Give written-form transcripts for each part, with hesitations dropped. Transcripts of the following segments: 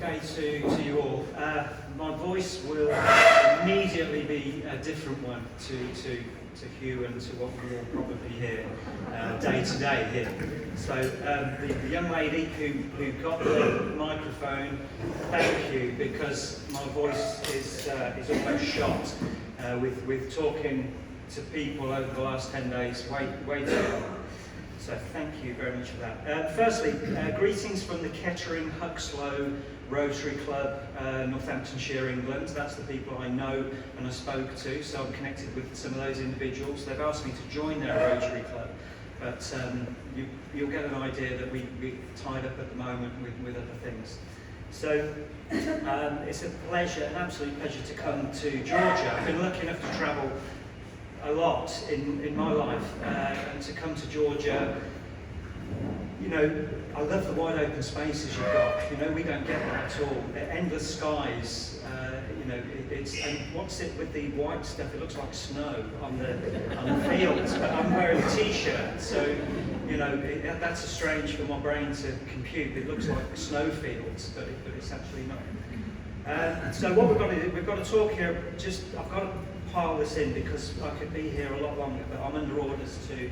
okay to you all, my voice will immediately be a different one to Hugh and to what we will probably hear day to day here. So the young lady who got the microphone, thank you, because my voice is almost shot with talking to people over the last 10 days, way too long. So thank you very much for that. Firstly, greetings from the Kettering Huxlow Rotary Club, Northamptonshire, England. That's the people I know and I spoke to, so I'm connected with some of those individuals. They've asked me to join their Rotary Club, but you'll get an idea that we're tied up at the moment with other things. So it's a pleasure, an absolute pleasure to come to Georgia. I've been lucky enough to travel a lot in my life, and to come to Georgia, you know, I love the wide open spaces you've got. You know, we don't get that at all. The endless skies, you know, and what's it with the white stuff? It looks like snow on the fields, but I'm wearing a t-shirt, so, you know, that's strange for my brain to compute. It looks like snow fields, but it's actually not. So what we've got to do, we've got to talk here, I've got to pile this in because I could be here a lot longer, but I'm under orders to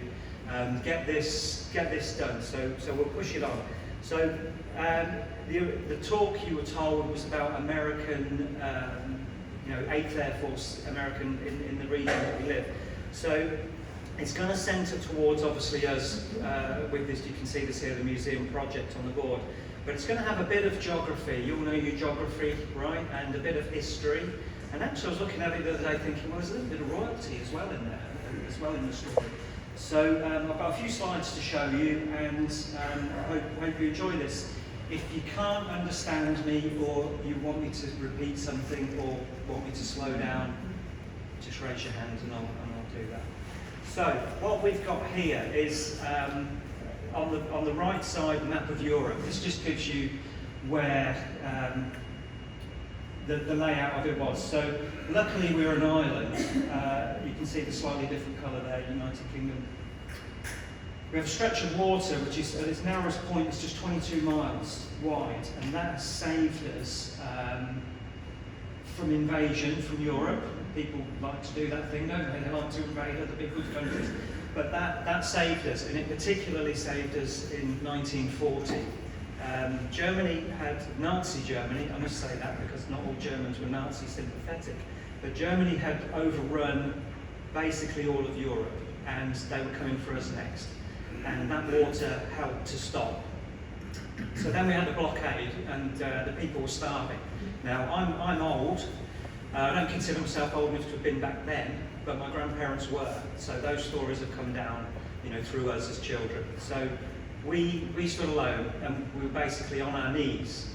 get this done, so we'll push it on. So the talk, you were told, was about American, you know, 8th Air Force, American in the region that we live. So it's going to centre towards, obviously, us, with this, you can see this here, the museum project on the board, but it's going to have a bit of geography. You'll know your geography, right, and a bit of history. And actually I was looking at it the other day thinking, well, there's a little bit of royalty as well in there, as well in the story. So I've got a few slides to show you, and I hope you enjoy this. If you can't understand me, or you want me to repeat something, or want me to slow down, just raise your hand and I'll do that. So what we've got here is, on the right side, the map of Europe. This just gives you where the layout of it was. So luckily we're an island. You can see the slightly different colour there, United Kingdom. We have a stretch of water which is at its narrowest point is just 22 miles wide, and that has saved us from invasion from Europe. People like to do that thing, don't they? They like to invade other big good countries. But that saved us, and it particularly saved us in 1940. Germany had, Nazi Germany, I must say that because not all Germans were Nazi sympathetic, but Germany had overrun basically all of Europe, and they were coming for us next. And that water helped to stop. So then we had a blockade, and the people were starving. Now, I'm old. I don't consider myself old enough to have been back then, but my grandparents were. So those stories have come down, you know, through us as children. So we stood alone, and we were basically on our knees.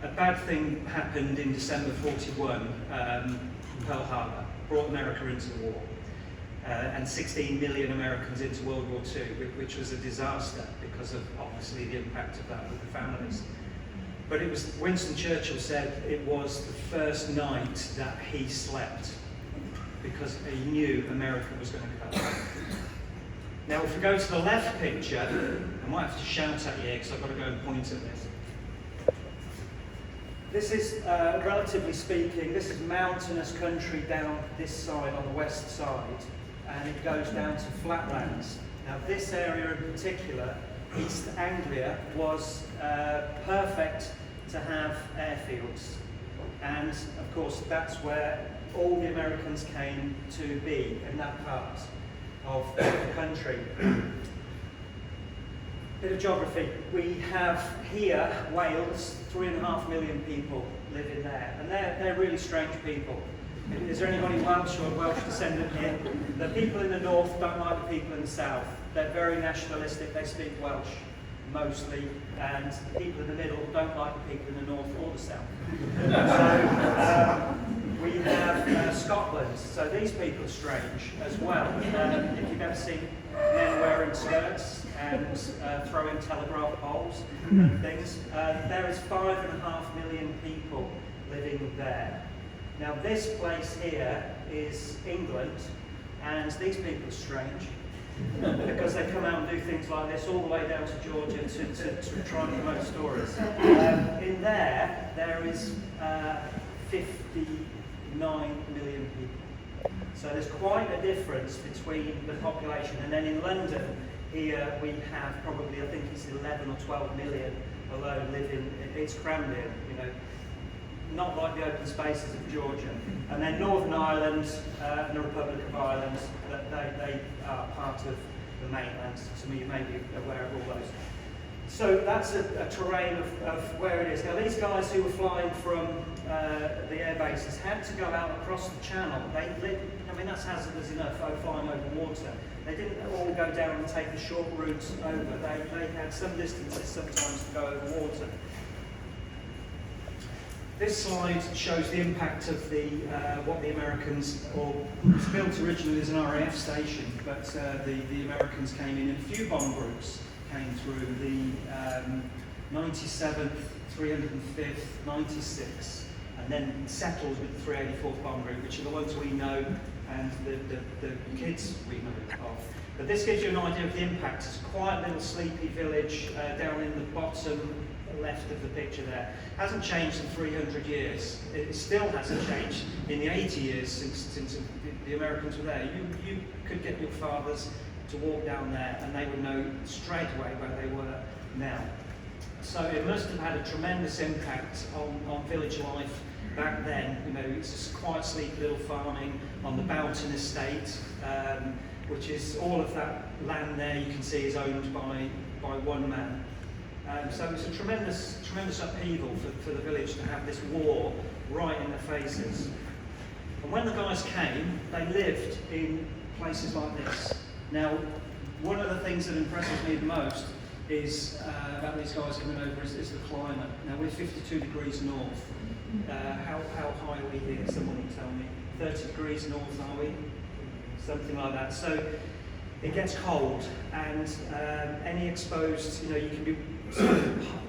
A bad thing happened in December '41, Pearl Harbor, brought America into the war, and 16 million Americans into World War II, which was a disaster because of, obviously, the impact of that with the families. But it was, Winston Churchill said it was the first night that he slept, because he knew America was going to come. Now, if we go to the left picture, I might have to shout at you because I've got to go and point at this. This is, relatively speaking, this is mountainous country down this side, on the west side, and it goes down to flatlands. Now, this area in particular, East Anglia, was perfect to have airfields. And, of course, that's where all the Americans came to be, in that part of the country. Bit of geography. We have here, Wales, 3.5 million people live in there, and they're really strange people. Is there anybody Welsh or Welsh descendant here? The people in the north don't like the people in the south. They're very nationalistic, they speak Welsh mostly, and the people in the middle don't like the people in the north or the south. So we have Scotland, so these people are strange as well. If you've ever seen men wearing skirts and throwing telegraph poles and things, there is 5.5 million people living there. Now this place here is England, and these people are strange. because they come out and do things like this all the way down to Georgia to try and promote stories. In there is 59 million people. So there's quite a difference between the population. And then in London, here we have probably, I think it's 11 or 12 million alone living. It's crammed in, you know, not like the open spaces of Georgia. And then Northern Ireland and the Republic of Ireland, they are part of the mainland. Some of you may be aware of all those. So that's a terrain of where it is. Now these guys who were flying from the air bases had to go out across the channel. I mean, that's hazardous enough, flying over water. They didn't all go down and take the short routes over. They had some distances sometimes to go over water. This slide shows the impact of what the Americans, or it was built originally as an RAF station, but the Americans came in a few bomb groups came through, the 97th, 305th, 96th, and then settled with the 384th bomb group, which are the ones we know and the kids we know of. But this gives you an idea of the impact. It's a quiet little sleepy village down in the bottom left of the picture there. Hasn't changed in 300 years. It still hasn't changed in the 80 years since the Americans were there. You could get your fathers to walk down there and they would know straight away where they were now. So it must have had a tremendous impact on village life back then. You know, it's just quite sleepy little farming on the Boughton estate, which is all of that land there you can see is owned by one man. So it's a tremendous upheaval for the village to have this war right in their faces. And when the guys came, they lived in places like this. Now, one of the things that impresses me the most is about these guys coming over is the climate. Now we're 52 degrees north. How high are we here? Someone will tell me. 30 degrees north, are we? Something like that. So it gets cold, and any exposed, you know, you can be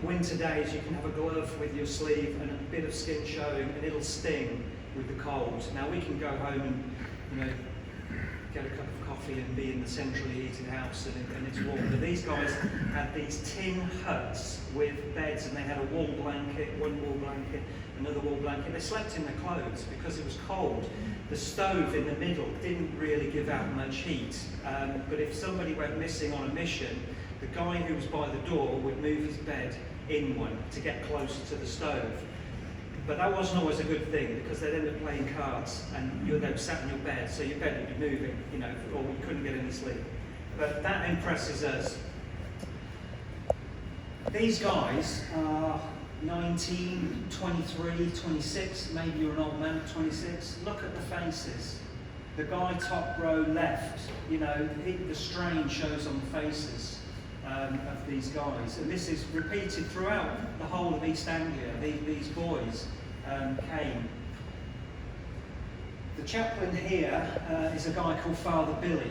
winter days. You can have a glove with your sleeve and a bit of skin showing, and it'll sting with the cold. Now we can go home and, you know, get a cup of coffee and be in the centrally heated house and it's warm. But these guys had these tin huts with beds, and they had a one wall blanket, another wall blanket. They slept in their clothes because it was cold. The stove in the middle didn't really give out much heat, but if somebody went missing on a mission, the guy who was by the door would move his bed in one to get closer to the stove. But that wasn't always a good thing, because they'd end up playing cards and you'd end up sat in your bed, so your bed would be moving, you know, or you couldn't get any sleep. But that impresses us. These guys are 19, 23, 26, maybe you're an old man at 26. Look at the faces. The guy top row left, you know, the strain shows on the faces of these guys. And this is repeated throughout the whole of East Anglia. These boys came. The chaplain here is a guy called Father Billy.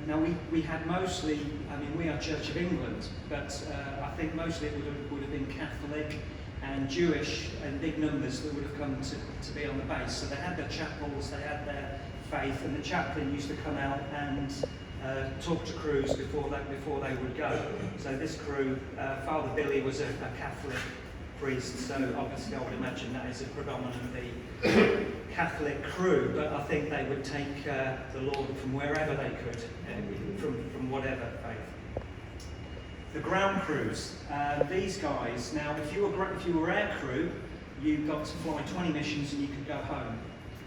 Now we had mostly, I mean, we are Church of England, but I think mostly it would have been Catholic and Jewish in big numbers that would have come to be on the base. So they had their chapels, they had their faith, and the chaplain used to come out and talk to crews before they would go. So this crew, Father Billy was a Catholic priest, so obviously I would imagine that is a predominantly Catholic crew, but I think they would take the Lord from wherever they could, from whatever faith. The ground crews, these guys, now if you were air crew, you got to fly 20 missions and you could go home.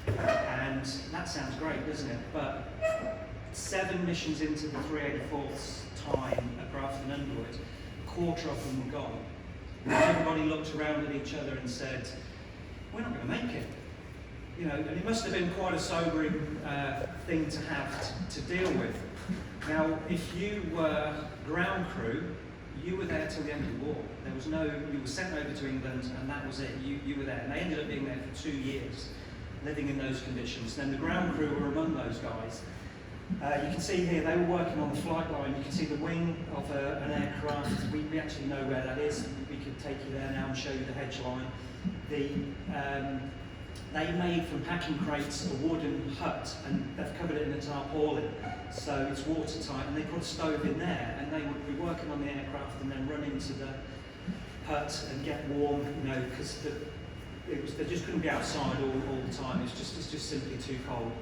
And that sounds great, doesn't it? But 7 missions into the 384th's time at Grafton Underwood, a quarter of them were gone. And everybody looked around at each other and said, we're not going to make it. You know, and it must have been quite a sobering thing to have to deal with. Now, if you were ground crew, you were there till the end of the war. There was no, you were sent over to England and that was it. You were there. And they ended up being there for 2 years, living in those conditions. Then the ground crew were among those guys. You can see here, they were working on the flight line. You can see the wing of an aircraft. We actually know where that is. We could take you there now and show you the hedge line. they made from packing crates a wooden hut, and they've covered it in a tarpaulin, so it's watertight, and they put a stove in there, and they would be working on the aircraft and then run into the hut and get warm, you know, because they just couldn't be outside all the time. It's just simply too cold.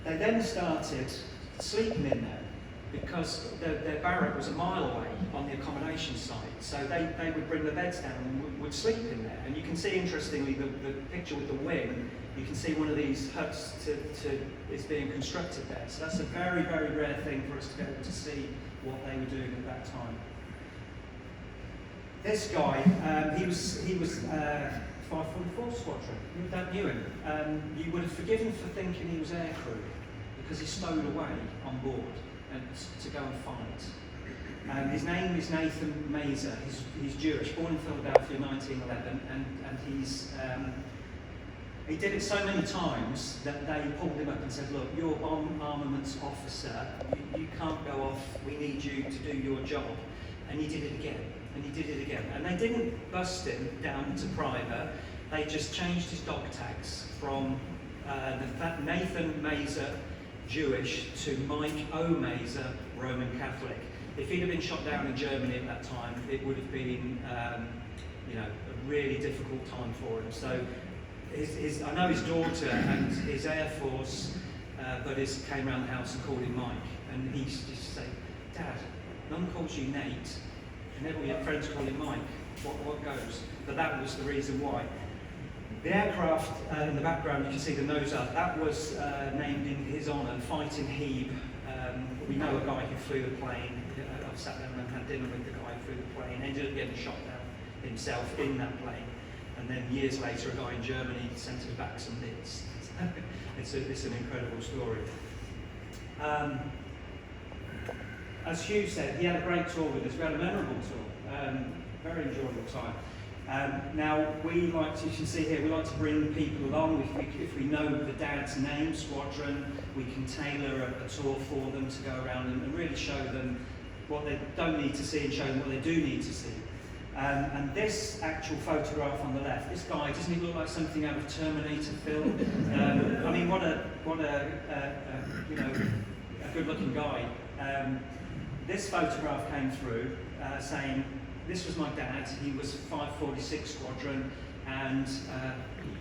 They then started sleeping in there because their barrack was a mile away on the accommodation site. So they would bring the beds down and would sleep in there. And you can see, interestingly, the picture with the wing, you can see one of these huts is being constructed there. So that's a very, very rare thing for us to be able to see what they were doing at that time. This guy, he was 544 Squadron. You knew him. You would have forgiven for thinking he was aircrew because he stowed away on board and to go and fight. His name is Nathan Mazer. He's Jewish, born in Philadelphia, 1911, and he did it so many times that they pulled him up and said, "Look, you're bomb armaments officer. You can't go off. We need you to do your job." And he did it again. And he did it again. And they didn't bust him down to private. They just changed his dog tags from Nathan Mazer, Jewish, to Mike O. Mazer, Roman Catholic. If he'd have been shot down in Germany at that time, it would have been, a really difficult time for him. So, I know his daughter and his Air Force buddies came around the house and called him Mike, and he used to say, "Dad, Mum calls you Nate, and all your friends call him Mike. What goes?" But that was the reason why. The aircraft in the background, you can see the nose up. That was named in his honour, Fighting Hebe. We know a guy who flew the plane. I've sat down and had dinner with the guy who flew the plane. Ended up getting shot down himself in that plane. And then years later, a guy in Germany sent us back some bits. It's an incredible story. As Hugh said, he had a great tour with us. We had a memorable tour, very enjoyable time. Now, we like to, you can see here, we like to bring people along. If we know the dad's name, Squadron, we can tailor a tour for them to go around and really show them what they don't need to see and show them what they do need to see. And this actual photograph on the left, this guy, doesn't he look like something out of a Terminator film? I mean, what a good-looking guy. This photograph came through saying, "This was my dad. He was 546 Squadron, and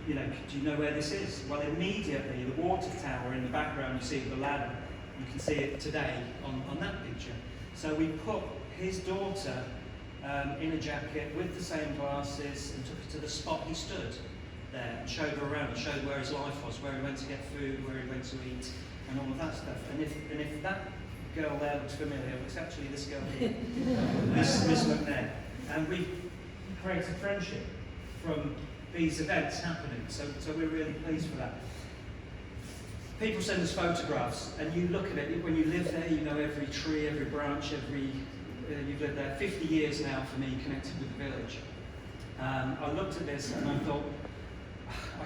do you know where this is?" Well, immediately the water tower in the background, you see the ladder. You can see it today on that picture. So we put his daughter in a jacket with the same glasses and took her to the spot he stood there and showed her around and showed where his life was, where he went to get food, where he went to eat, and all of that stuff. And if that girl there looks familiar, it's actually this girl here, Miss McNair. And we created friendship from these events happening, so we're really pleased for that. People send us photographs, and you look at it, when you live there, you know every tree, every branch, you've lived there 50 years now for me, connected with the village. I looked at this and I thought,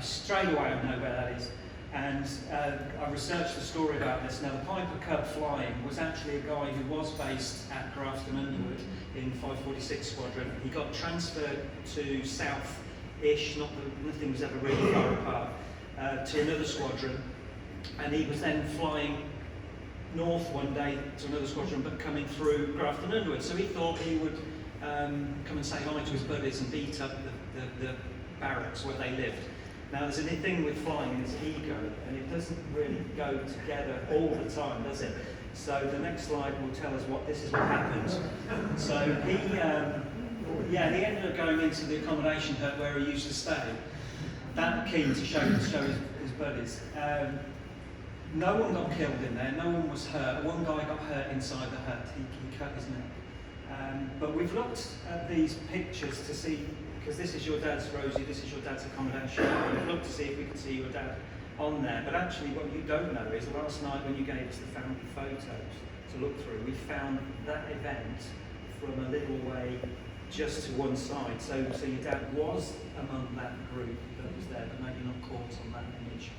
straight away I know where that is. And I researched the story about this. Now, the Piper Cub flying was actually a guy who was based at Grafton Underwood in 546 Squadron. He got transferred to south-ish, nothing was ever really far apart, to another squadron. And he was then flying north one day to another squadron, but coming through Grafton Underwood. So he thought he would come and say hi to his buddies and beat up the barracks where they lived. Now, there's a thing with flying, it's ego, and it doesn't really go together all the time, does it? So the next slide will tell us this is what happened. So he ended up going into the accommodation hut where he used to stay, that keen to show his buddies. No one got killed in there, no one was hurt. One guy got hurt inside the hut, he cut his neck. But we've looked at these pictures to see, because this is your dad's, Rosie, this is your dad's accommodation. We've looked to see if we could see your dad on there. But actually what you don't know is last night when you gave us the family photos to look through, we found that event from a little way just to one side. So your dad was among that group that was there, but maybe not caught on that image.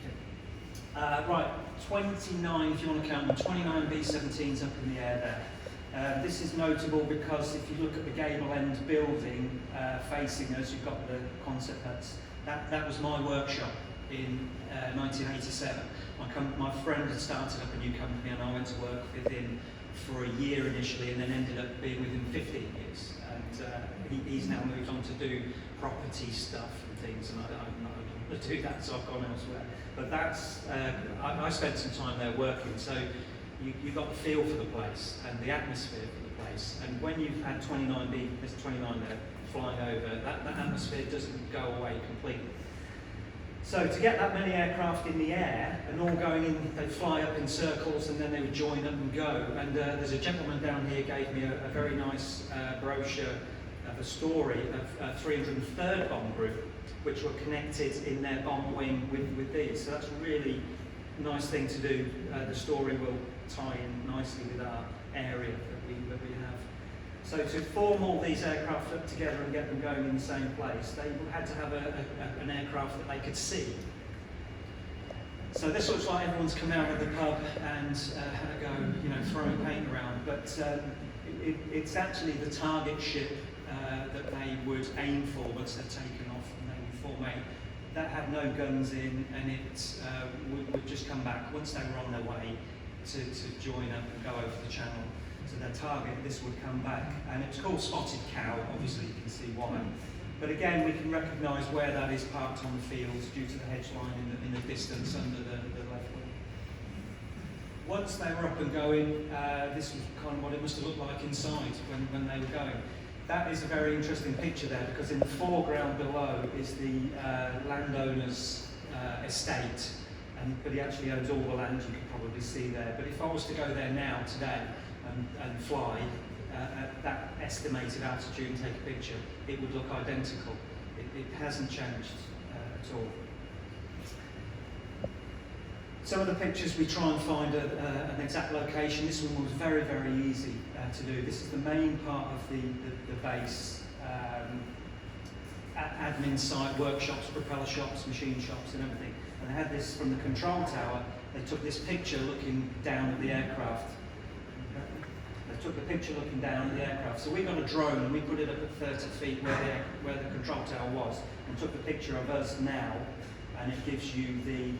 Okay. Right, 29, if you want to count them, 29 B-17s up in the air there. This is notable because if you look at the gable end building facing us, you've got the concert huts That was my workshop in 1987. My friend had started up a new company, and I went to work with him for a year initially, and then ended up being with him 15 years. And he's now moved on to do property stuff and things, and I'm not able to do that, so I've gone elsewhere. But that's, I spent some time there working, so you got the feel for the place and the atmosphere for the place. And when you've had 29 there's 29 there flying over, that atmosphere doesn't go away completely. So to get that many aircraft in the air and all going in, they'd fly up in circles and then they would join up and go. And there's a gentleman down here gave me a very nice brochure of a story of 303rd Bomb Group, which were connected in their bomb wing with these. So that's a really nice thing to do. The story will tie in nicely with our area that we have. So to form all these aircraft up together and get them going in the same place, they had to have an aircraft that they could see. So this looks like everyone's come out of the pub and had a go, throwing paint around, but it's actually the target ship that they would aim for once they're taken off and they would formate. That had no guns in, and it would just come back once they were on their way to join up and go over the channel. So their target, this would come back, and it's called Spotted Cow, obviously you can see why. But again, we can recognise where that is parked on the fields due to the hedge line in the distance under the left wing. Once they were up and going, this was kind of what it must have looked like inside when they were going. That is a very interesting picture there, because in the foreground below is the landowner's estate, but he actually owns all the land, you can probably see there. But if I was to go there now, today, and fly at that estimated altitude and take a picture, it would look identical. It hasn't changed at all. Some of the pictures we try and find an exact location. This one was very, very easy to do. This is the main part of the base. Admin site, workshops, propeller shops, machine shops and everything. And they had this from the control tower. They took this picture looking down at the aircraft. They took the picture looking down at the aircraft. So we got a drone and we put it up at 30 feet where the control tower was, and took the picture of us now, and it gives you the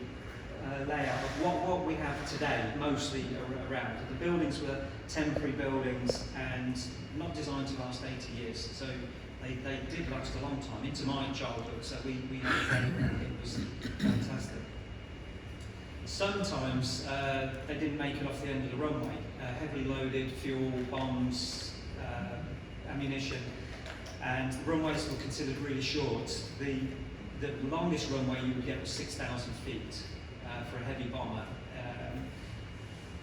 layout of what we have today, mostly around. The buildings were temporary buildings and not designed to last 80 years, so they did last a long time, into my childhood, so we had a friend, it was fantastic. Sometimes they didn't make it off the end of the runway. Heavily loaded, fuel, bombs, ammunition, and the runways were considered really short. The longest runway you would get was 6,000 feet for a heavy bomber.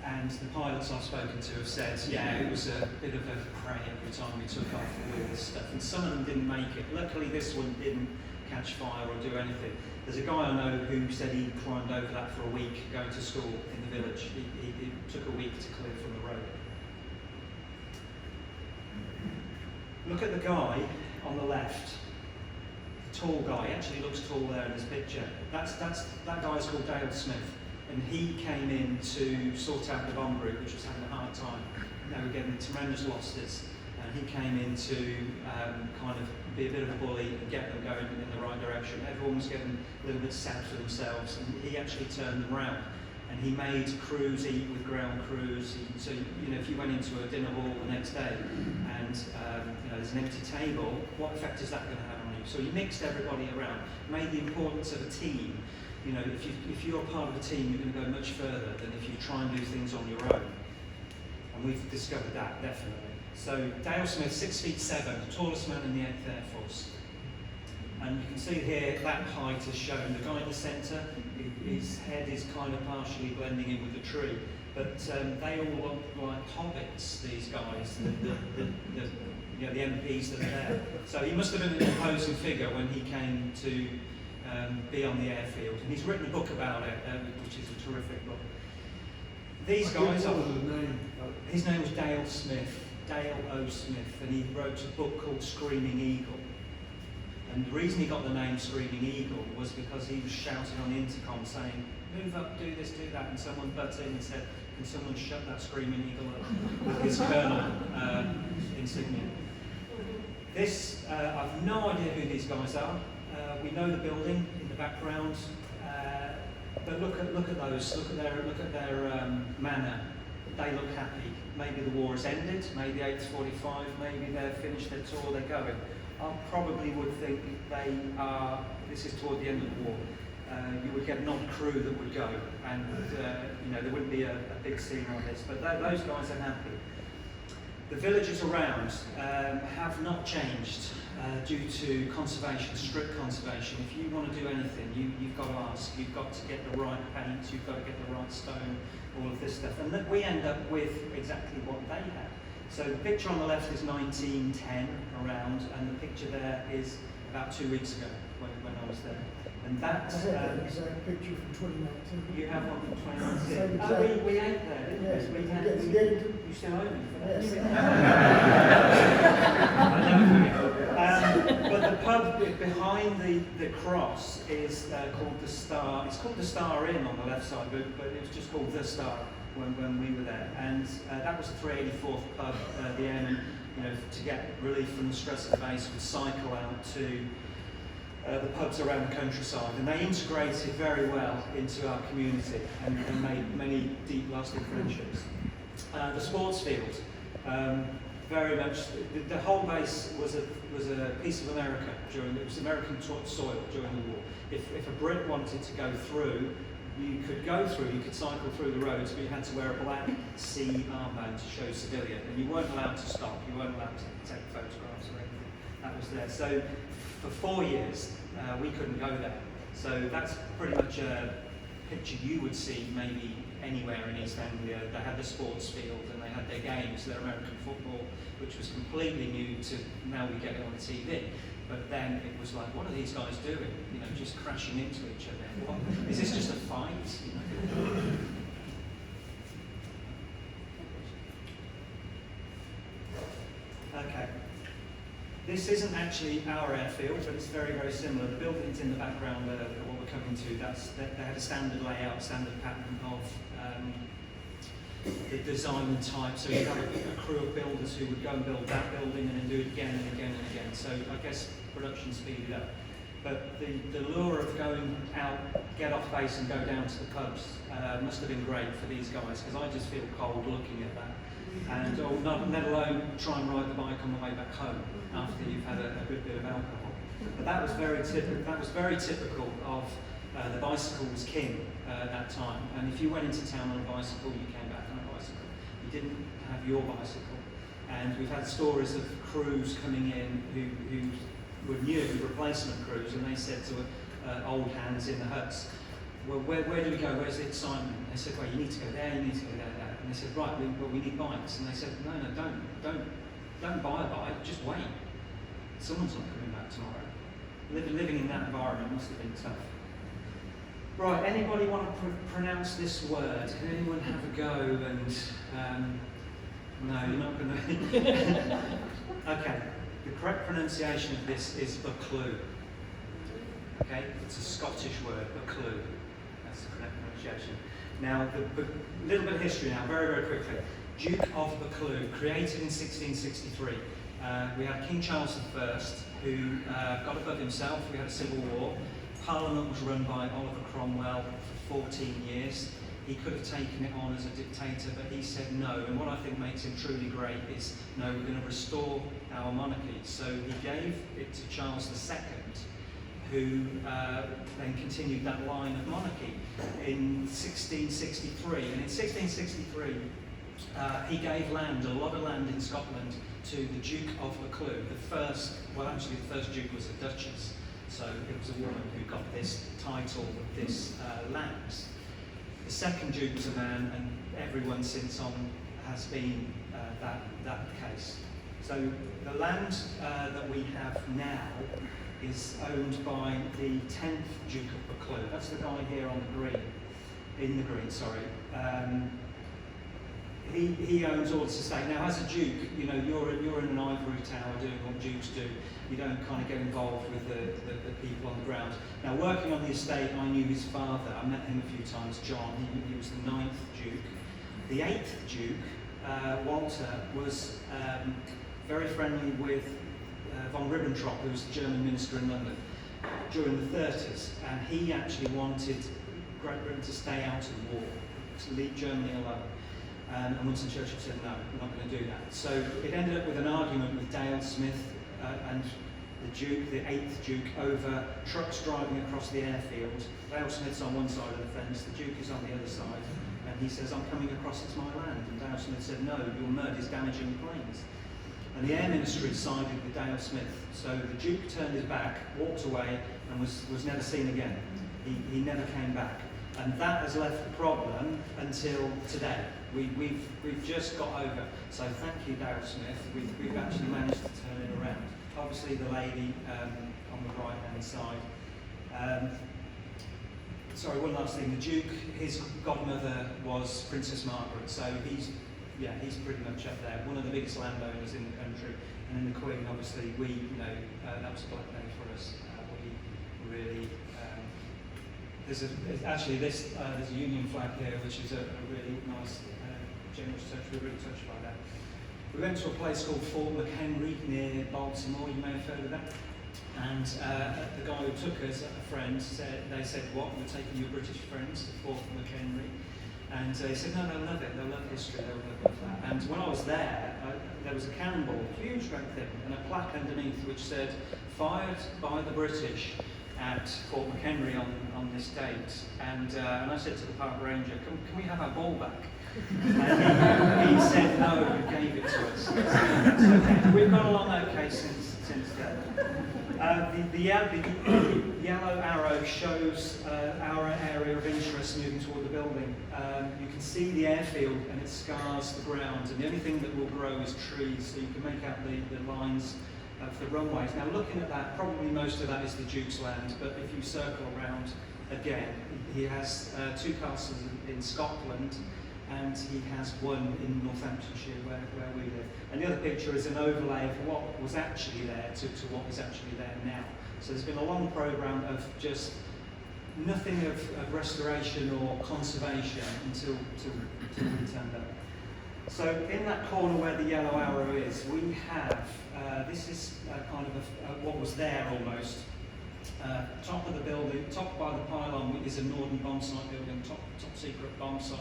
And the pilots I've spoken to have said, yeah, it was a bit of a prey every time we took off with all this stuff. And some of them didn't make it. Luckily, this one didn't catch fire or do anything. There's a guy I know who said he climbed over that for a week going to school in the village. It took a week to clear from the road. Look at the guy on the left. The tall guy. He actually looks tall there in this picture. That guy's called Dale Smith. And he came in to sort out the bomb group, which was having a hard time. They were getting tremendous losses, and he came in to kind of be a bit of a bully and get them going in the right direction. Everyone was getting a little bit sad for themselves, and he actually turned them around. And he made crews eat with ground crews. So if you went into a dinner hall the next day and there's an empty table, what effect is that going to have on you? So he mixed everybody around, made the importance of a team. If you're part of a team, you're going to go much further than if you try and do things on your own. And we've discovered that, definitely. So Dale Smith, 6'7", the tallest man in the 8th Air Force. And you can see here, that height is shown. The guy in the centre, his head is kind of partially blending in with the tree. But they all look like hobbits, these guys, the MPs that are there. So he must have been an imposing figure when he came to be on the airfield, and he's written a book about it, which is a terrific book. These guys are... His name was Dale Smith, Dale O. Smith, and he wrote a book called Screaming Eagle. And the reason he got the name Screaming Eagle was because he was shouting on the intercom saying, move up, do this, do that, and someone butted in and said, can someone shut that Screaming Eagle up with his colonel insignia. I've no idea who these guys are. we know the building in the background, but look at those. Look at their manner. They look happy. Maybe the war has ended. Maybe 8:45. Maybe they've finished their tour. They're going. I probably would think they are. This is toward the end of the war. You would get an odd crew that would go, and there wouldn't be a big scene on this. But those guys are happy. The villages around have not changed due to conservation, strict conservation. If you want to do anything, you've got to ask. You've got to get the right paint. You've got to get the right stone. All of this stuff, and that we end up with exactly what they had. So the picture on the left is 1910 around, and the picture there is about 2 weeks ago when I was there. And that's an exact picture from 2019. You have one from 2019. Oh, we ate there, didn't yes, we? You still owe me for that. Yes. I know. But the pub behind the cross is called the Star. It's called the Star Inn on the left side, but it was just called the Star when we were there. And that was the 384th pub. The airmen, to get relief from the stress of the base, would cycle out to the pubs around the countryside, and they integrated very well into our community and made many deep, lasting friendships. The sports field, very much. The whole base was a piece of America it was American soil during the war. If a Brit wanted to go through, you could go through. You could cycle through the roads, but you had to wear a black C armband to show civilian, and you weren't allowed to stop. You weren't allowed to take photographs or anything. That was there. So for 4 years, we couldn't go there. So that's pretty much a picture you would see maybe anywhere in East Anglia. They had the sports field and they had their games, their American football, which was completely new to now we get it on TV. But then it was like, what are these guys doing? Just crashing into each other. What, is this just a fight? Okay. This isn't actually our airfield, but it's very, very similar. The buildings in the background are what we're coming to. They had a standard layout, standard pattern of the design and type. So you have a crew of builders who would go and build that building and then do it again and again and again. So I guess production speeded up. But the lure of going out, get off base and go down to the pubs must have been great for these guys, because I just feel cold looking at that. And let alone try and ride the bike on the way back home after you've had a good bit of alcohol. But that was very typical of the bicycle was king at that time. And if you went into town on a bicycle, you came back on a bicycle. You didn't have your bicycle. And we've had stories of crews coming in who were new, replacement crews, and they said to old hands in the huts, well, where do we go? Where's the excitement? They said, well, you need to go there, you need to go there. And they said, right, well, we need bikes. And they said, no, don't buy a bike, just wait. Someone's not coming back tomorrow. Living in that environment must have been tough. Right, anybody want to pronounce this word? Can anyone have a go? And no, you're not going to. Okay, the correct pronunciation of this is Buccleuch. Okay, it's a Scottish word, Buccleuch. That's the correct pronunciation. Now, the little bit of history now, very, very quickly. Duke of Buccleuch, created in 1663. We had King Charles I, who got above himself. We had a civil war. Parliament was run by Oliver Cromwell for 14 years. He could have taken it on as a dictator, but he said no. And what I think makes him truly great is, no, we're going to restore our monarchy. So he gave it to Charles II, who then continued that line of monarchy in 1663. And in 1663, he gave land, a lot of land in Scotland, to the Duke of Buccleuch. The first Duke was a duchess. So it was a woman who got this title, this lands. The second Duke was a man, and everyone since on has been that case. So the land that we have now is owned by the 10th Duke of Buccleuch. That's the guy here on the green, in the green, sorry. He owns all this estate. Now, as a Duke, you're in an ivory tower doing what Dukes do. You don't kind of get involved with the people on the ground. Now, working on the estate, I knew his father. I met him a few times, John. He was the 9th Duke. The 8th Duke, Walter, was very friendly with von Ribbentrop, who was the German minister in London. during the 30s, and he actually wanted Great Britain to stay out of the war, to leave Germany alone. And Winston Churchill said, no, we're not going to do that. So it ended up with an argument with Dale Smith and the Duke, the 8th Duke, over trucks driving across the airfield. Dale Smith's on one side of the fence, the Duke is on the other side, and he says, I'm coming across, it's my land. And Dale Smith said, no, your mud is damaging planes. And the Air Ministry sided with Dale Smith. So the Duke turned his back, walked away, and was never seen again. He never came back. And that has left the problem until today. We've just got over. So thank you, Dale Smith. We've actually managed to turn it around. Obviously, the lady on the right-hand side. Sorry, one last thing. The Duke, his godmother was Princess Margaret. So he's pretty much up there. One of the biggest landowners in the country. And then the Queen, obviously, that was a black day for us. We really. There's a Union flag here, which is a really nice, generous touch. We're really touched by that. We went to a place called Fort McHenry near Baltimore. You may have heard of that. And the guy who took us, a friend, said, what? We're taking your British friends to Fort McHenry. And he said, no, they'll love it. They'll love history. They'll love that. And when I was there, there was a cannonball, huge great thing, and a plaque underneath which said, fired by the British at Fort McHenry on this date, and I said to the park ranger, can we have our ball back? And he said, no, you gave it to us. So that's okay. We've gone along okay since then. The yellow arrow shows our area of interest moving toward the building. You can see the airfield and it scars the ground, and the only thing that will grow is trees, so you can make out the lines of the runways. Now looking at that, probably most of that is the Duke's land, but if you circle around again, he has 2 castles in Scotland, and he has one in Northamptonshire where we live. And the other picture is an overlay of what was actually there to what is actually there now. So there's been a long programme of just nothing of restoration or conservation until we turned up. So in that corner where the yellow arrow is, we have, this is kind of what was there almost. Top of the building, top by the pylon is a Norden bomb sight building, top secret bomb site,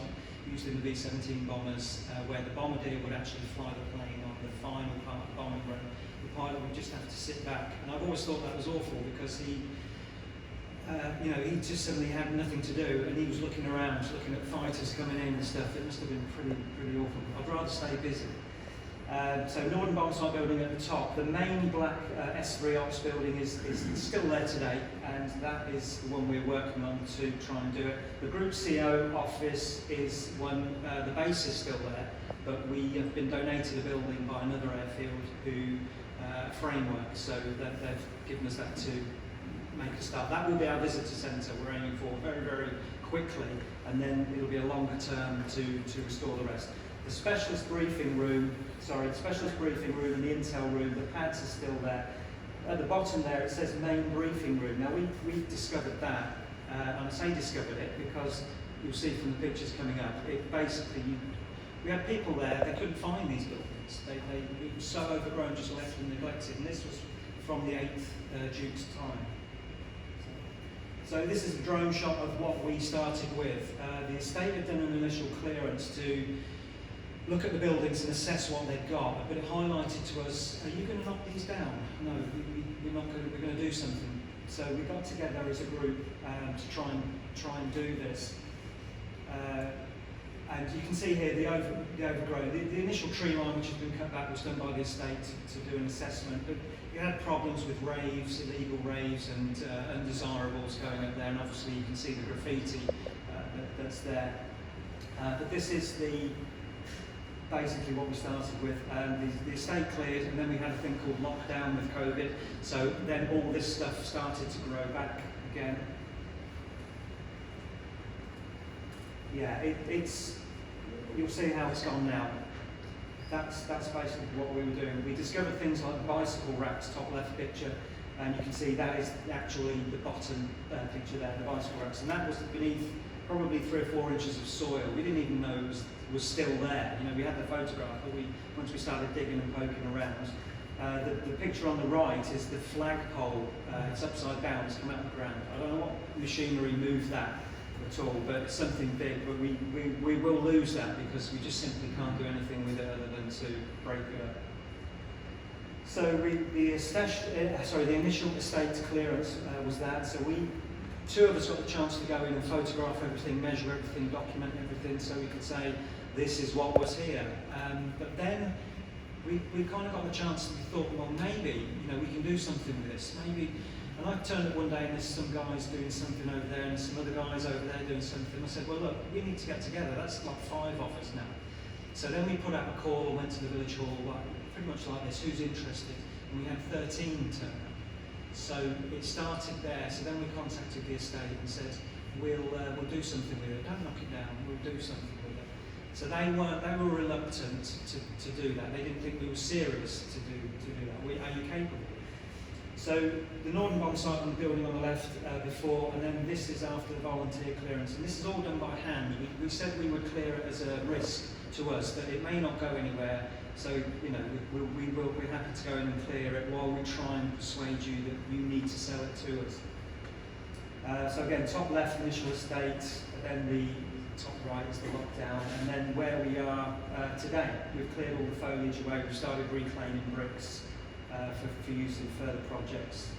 used in the B-17 bombers, where the bombardier would actually fly the plane on the final part of the bombing run. The pilot would just have to sit back. And I've always thought that was awful because he just suddenly had nothing to do, and he was looking around, looking at fighters coming in and stuff. It must have been pretty awful. I'd rather stay busy. So Norden bomb sight building at the top. The main black S3 Ops building is still there today, and that is the one we're working on to try and do it. The Group CO office is one, the base is still there, but we have been donated a building by another airfield who framework, so that they've given us that to make a start. That will be our visitor centre we're aiming for very, very quickly, and then it'll be a longer term to restore the rest. The specialist briefing room and the intel room, the pads are still there. At the bottom there it says main briefing room. Now we discovered that, and I say discovered it because you'll see from the pictures coming up, it basically, we had people there, they couldn't find these buildings. It was so overgrown, just left and neglected, and this was from the 8th Duke's time. So this is a drone shot of what we started with. The estate had done an initial clearance to look at the buildings and assess what they'd got, but it highlighted to us, are you going to knock these down? No, we're not going to, we're going to do something. So we got together as a group to try and do this. And you can see here the overgrown. The initial tree line which has been cut back was done by the estate to do an assessment, but you had problems with raves, illegal raves, and undesirables going up there, and obviously you can see the graffiti that's there. But this is basically what we started with. The estate cleared, and then we had a thing called lockdown with COVID, so then all this stuff started to grow back again. Yeah, you'll see how it's gone now. That's basically what we were doing. We discovered things like the bicycle racks, top left picture, and you can see that is actually the bottom picture there, the bicycle racks, and that was beneath probably 3 or 4 inches of soil. We didn't even know it was still there. You know, we had the photograph, but once we started digging and poking around, The picture on the right is the flagpole. It's upside down, it's come out of the ground. I don't know what machinery moved that at all, but it's something big, but we will lose that because we just simply can't do anything with it other than to break it up. So the initial estate clearance was that. So two of us got the chance to go in and photograph everything, measure everything, document everything, so we could say this is what was here. But then we kind of got the chance and thought, well, maybe we can do something with this. Maybe. And I turned up one day and there's some guys doing something over there and there's some other guys over there doing something. I said, well, look, we need to get together. That's like 5 of us now. So then we put out a call, went to the village hall, pretty much like this, who's interested? And we had 13 turn up. So it started there. So then we contacted the estate and said, we'll do something with it. Don't knock it down. We'll do something with it. So they were reluctant to do that. They didn't think we were serious to do that. Are you capable? So the northern bomb site on the building on the left before, and then this is after the volunteer clearance. And this is all done by hand. We said we would clear it as a risk to us, that it may not go anywhere. So, we will be happy to go in and clear it while we try and persuade you that you need to sell it to us. So again, top left, initial estate, then the top right is the lockdown, and then where we are today. We've cleared all the foliage away, we've started reclaiming bricks for use in further projects.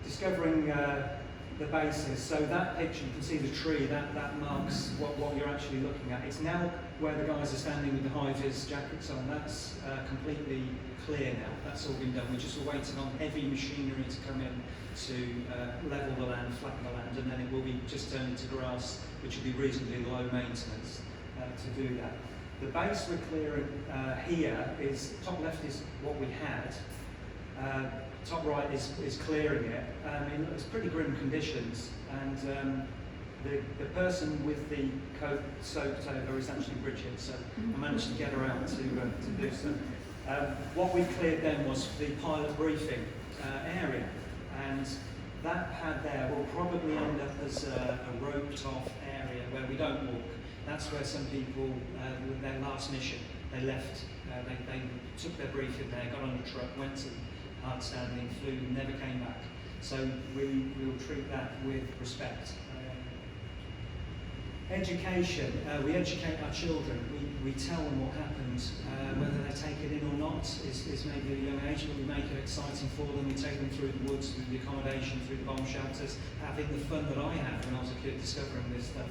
Discovering the bases. So that picture, you can see the tree, that marks what you're actually looking at. It's now where the guys are standing with the high-vis jackets on. That's completely clear now. That's all been done. We're just waiting on heavy machinery to come in to level the land, flatten the land, and then it will be just turned into grass, which will be reasonably low maintenance to do that. The base we're clearing here is, top left is what we had. Top right is clearing it. It's pretty grim conditions, and the person with the coat soaked over is actually Bridget, so I managed to get her out to do so. What we cleared then was the pilot briefing area, and that pad there will probably end up as a roped off area where we don't walk. That's where some people, with their last mission, they left, they took their briefing there, got on a truck, went to hard standing, flew, never came back. So we will treat that with respect. Education, we educate our children. We tell them what happens, whether they take it in or not is maybe at a young age, but we make it exciting for them. We take them through the woods, through the accommodation, through the bomb shelters, having the fun that I had when I was a kid discovering this stuff.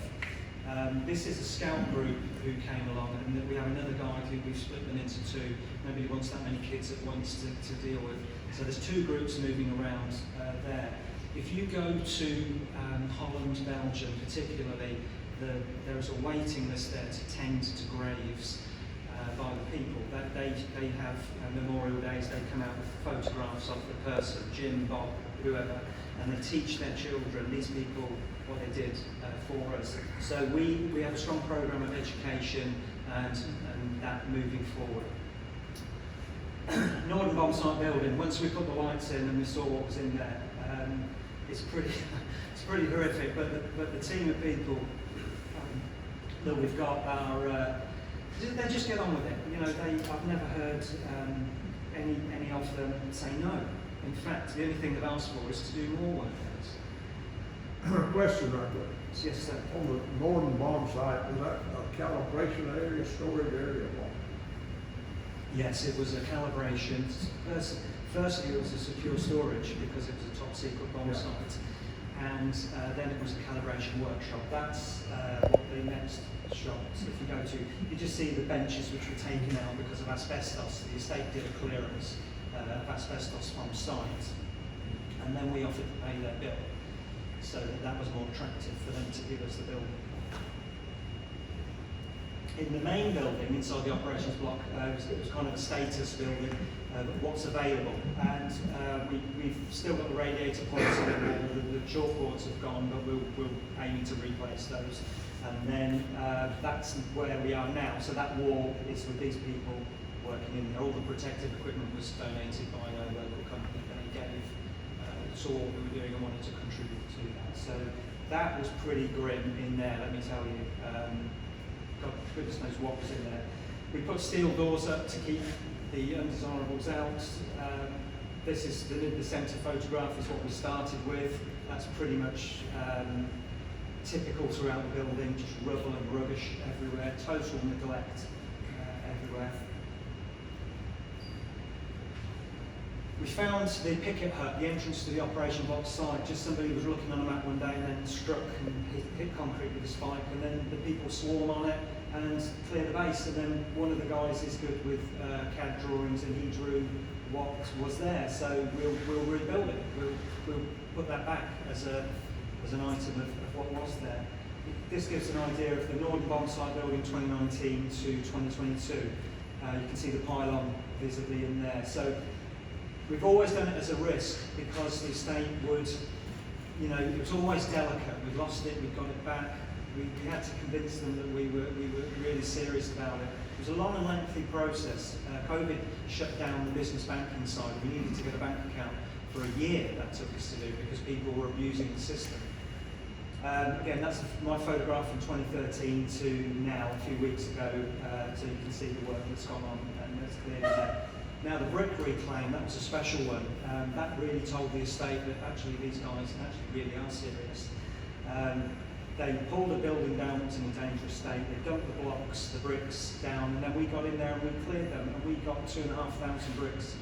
This is a scout group who came along, and we have another guide who we've split them into 2. Nobody wants that many kids at once to deal with. So there's 2 groups moving around there. If you go to Holland, Belgium particularly, there is a waiting list there to tend to graves by the people. They have memorial days, they come out with photographs of the person, Jim, Bob, whoever, and they teach their children, these people, what they did for us. So we have a strong programme of education and that moving forward. Northern bomb site building, once we put the lights in and we saw what was in there, it's pretty horrific, but the team of people that we've got are, they just get on with it. I've never heard any of them say no. In fact, the only thing they've asked for is to do more work for us. Question right there. Yes, sir. On the northern bomb site, was that a calibration area, storage area? Yes, it was a calibration. Firstly, it was a secure storage because it was a top secret bomb site. And then it was a calibration workshop. That's what the next shot, if you go to, you just see the benches which were taken out because of asbestos. The estate did a clearance of asbestos on site, and then we offered to pay their bill, so that was more attractive for them to give us the bill. In the main building, inside the operations block, it was kind of a status building, what's available, and we've still got the radiator points in the wall, the chalkboards have gone, but we'll aim to replace those. And then that's where we are now. So that wall is with these people working in there. All the protective equipment was donated by a local company. They gave, saw what we were doing and wanted to contribute to that. So that was pretty grim in there, let me tell you. God goodness knows what was in there. We put steel doors up to keep the undesirables out. This is the centre photograph is what we started with. That's pretty much typical throughout the building, just rubble and rubbish everywhere, total neglect everywhere. We found the picket hut, the entrance to the operation box site. Just somebody was looking on a map one day and then struck and hit concrete with a spike, and then the people swarm on it and clear the base. And then one of the guys is good with CAD drawings, and he drew what was there. So we'll rebuild it. We'll put that back as an item of what was there. This gives an idea of the Northern Bomb Site building 2019 to 2022. You can see the pylon visibly in there. So we've always done it as a risk because the estate would, you know, it was always delicate. We lost it, we got it back. We had to convince them that we were really serious about it. It was a long and lengthy process. COVID shut down the business banking side. We needed to get a bank account for a year. That took us to do because people were abusing the system. Again, that's my photograph from 2013 to now, a few weeks ago, so you can see the work that's gone on, and that's clearly there. Now, the brick reclaim, that was a special one. That really told the estate that actually these guys actually really are serious. They pulled the building down, it was in a dangerous state. They dumped the blocks, the bricks down, and then we got in there and we cleared them, and we got 2,500 bricks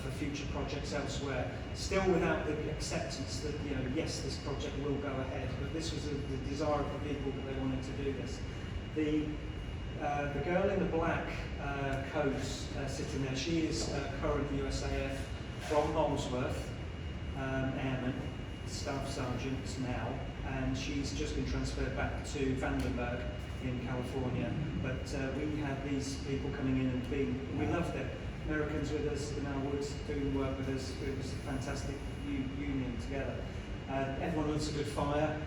for future projects elsewhere. Still without the acceptance that, you know, yes, this project will go ahead, but this was the desire of the people that they wanted to do this. The girl in the black coat sitting there, she is current USAF from Molesworth, airman, staff sergeant now, and she's just been transferred back to Vandenberg in California. But we had these people coming in and we loved it. Americans with us in our woods doing work with us. It was a fantastic union together. Everyone loves a good fire,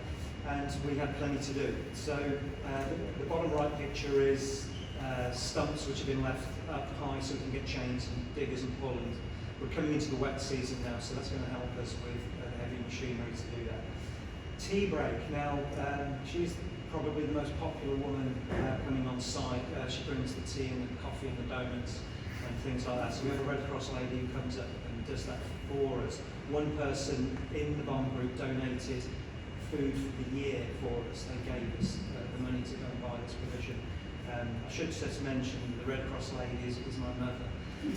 and we had plenty to do. So the bottom right picture is stumps which have been left up high so we can get chains and diggers and pull. And we're coming into the wet season now, so that's going to help us with heavy machinery to do that. Tea break. Now, she's probably the most popular woman coming on site. She brings the tea and the coffee and the donuts and things like that. So we have a Red Cross lady who comes up and does that for us. One person in the bomb group donated food for the year for us. They gave us the money to go and buy this provision. I should just mention the Red Cross lady is my mother.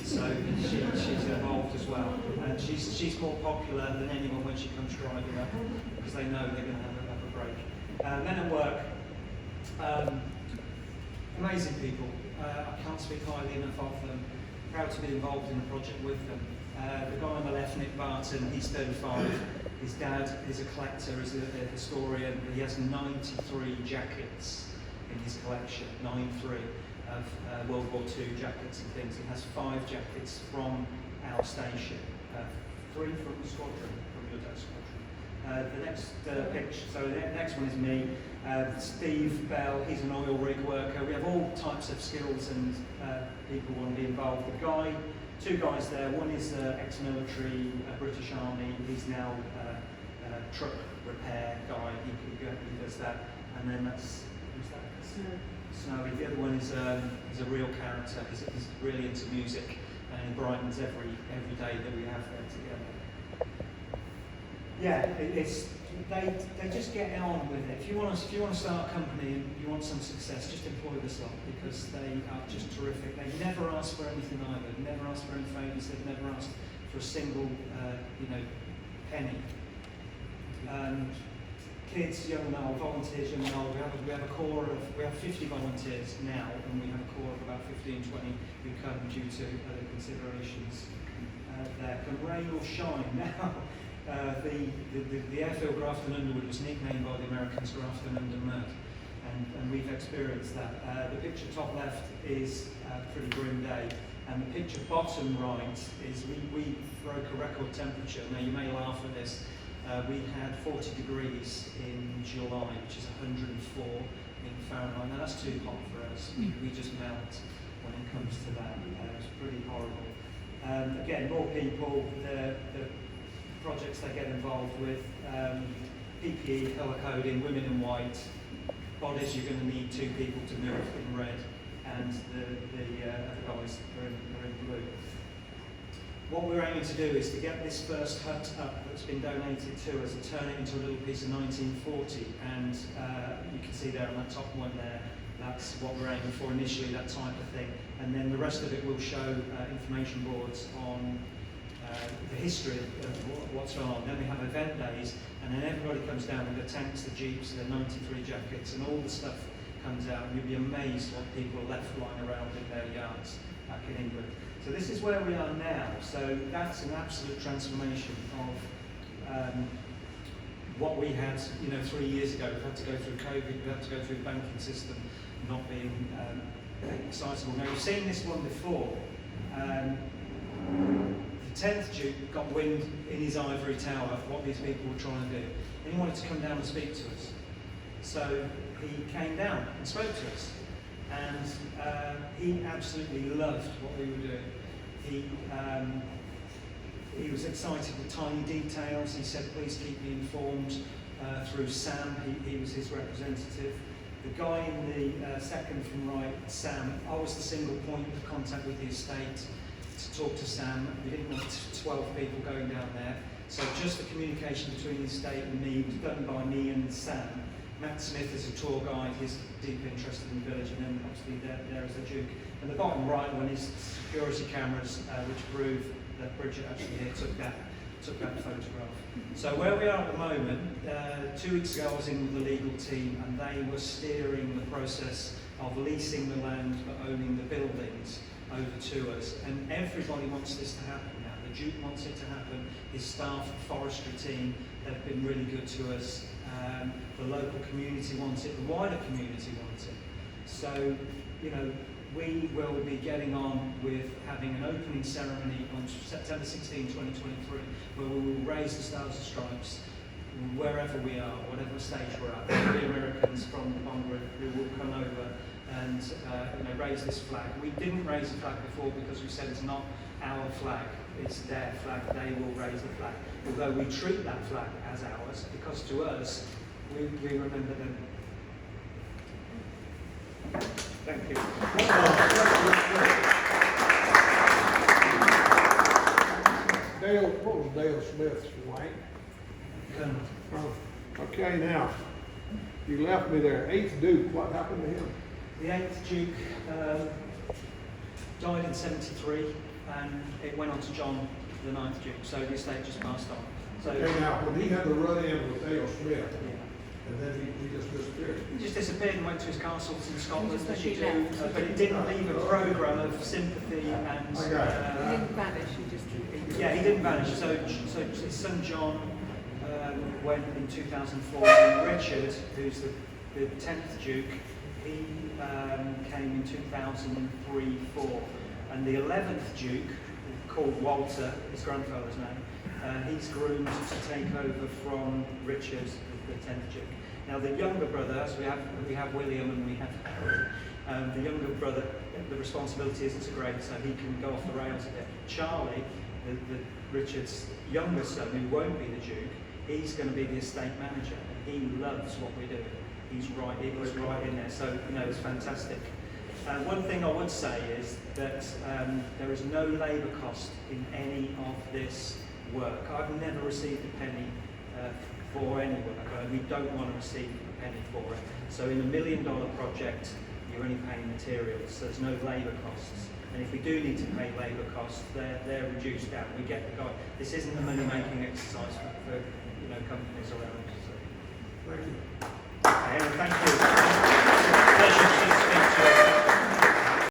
So she's involved as well. And she's more popular than anyone when she comes driving up because they know they're going to have a break. Men at work, amazing people. I can't speak highly enough of them. Proud to be involved in the project with them. The guy on the left, Nick Barton, he's 35. His dad is a collector, is a historian. He has 93 jackets in his collection, 93 of World War II jackets and things. He has 5 jackets from our station, 3 from the squadron, from your dad's squadron. The next picture, so the next one is me. Steve Bell, he's an oil rig worker. We have all types of skills and people want to be involved. The guy, 2 guys there, one is ex-military, British Army. He's now a truck repair guy, he does that. And then that's, who's that? Snowy. The other one is a real character. He's really into music, and he brightens every day that we have there together. Yeah, they just get on with it. If you want to start a company and you want some success, just employ this lot because they are just terrific. They never ask for anything either. They never ask for any favours. They've never asked for a single penny. Kids, young and old, volunteers, young and old. We have 50 volunteers now, and we have a core of about 15, 20 who come due to other considerations. There can rain or shine now. The airfield Grafton Underwood was nicknamed by the Americans Grafton Under Mud, and we've experienced that. The picture top left is a pretty grim day, and the picture bottom right is we broke a record temperature. Now you may laugh at this. We had 40 degrees in July, which is 104 in Fahrenheit. Now that's too hot for us. We just melt when it comes to that. It's pretty horrible. Again, more people, the projects they get involved with, PPE, colour coding, women in white, bodies you're going to need 2 people to move in red, and the guys are in blue. What we're aiming to do is to get this first hut up that's been donated to us and turn it into a little piece of 1940, and you can see there on that top one there, that's what we're aiming for initially, that type of thing. And then the rest of it will show information boards on the history of what's going on. Then we have event days, and then everybody comes down with their tanks, the jeeps, their 93 jackets, and all the stuff comes out, and you'll be amazed what people are left lying around in their yards back in England. So this is where we are now. So that's an absolute transformation of what we had, 3 years ago. We've had to go through COVID, we've had to go through the banking system not being excitable. Now, you've seen this one before. The 10th Duke got wind in his ivory tower of what these people were trying to do. And he wanted to come down and speak to us. So he came down and spoke to us. And he absolutely loved what we were doing. He was excited with tiny details. He said, please keep me informed through Sam. He was his representative. The guy in the second from right, Sam, I was the single point of contact with the estate to talk to Sam. We didn't want 12 people going down there. So just the communication between the estate and me was done by me and Sam. Matt Smith is a tour guide, he's deep interested in the village, and then obviously there is the Duke. And the bottom right one is security cameras, which prove that Bridget actually here took that photograph. So where we are at the moment, 2 weeks ago I was in with the legal team, and they were steering the process of leasing the land but owning the buildings over to us. And everybody wants this to happen now. The Duke wants it to happen, his staff, the forestry team, they've been really good to us. The local community wants it, the wider community wants it. So, we will be getting on with having an opening ceremony on September 16, 2023, where we will raise the Stars and Stripes wherever we are, whatever stage we're at. There will be Americans from the Bond Group who will come over and raise this flag. We didn't raise the flag before because we said it's not our flag, it's their flag. They will raise the flag. Although we treat that flag as ours, because to us, we remember them. Thank you. Dale, what was Dale Smith's rank? Okay, now, you left me there. 8th Duke, what happened to him? The 8th Duke died in 73, and it went on to John, the 9th Duke, so the estate just passed on. So, Okay, now, when he had the run-in with Dale Smith, and then he just disappeared. he just disappeared and went to his castles in Scotland, as you do, but it didn't leave a programme of sympathy and... I got it. He didn't vanish, he just... Yeah, he didn't vanish. So his son John went in 2004, and Richard, who's the 10th Duke, he came in 2003-4, and the 11th Duke, called Walter, his grandfather's name, he's groomed to take over from Richard, the 10th Duke. Now the younger brother, as we have William and we have Harold, the younger brother, the responsibility isn't so great, so he can go off the rails a bit. Charlie, Richard's younger son, who won't be the Duke, he's going to be the estate manager, and he loves what we're doing. He was right in there, so it's fantastic. One thing I would say is that there is no labour cost in any of this work. I've never received a penny for any work. We don't want to receive a penny for it. So in $1 million project, you're only paying materials, so there's no labour costs. And if we do need to pay labour costs, they're reduced down. We get the guy. This isn't a money-making exercise for companies around. So. Thank you. Okay, thank you.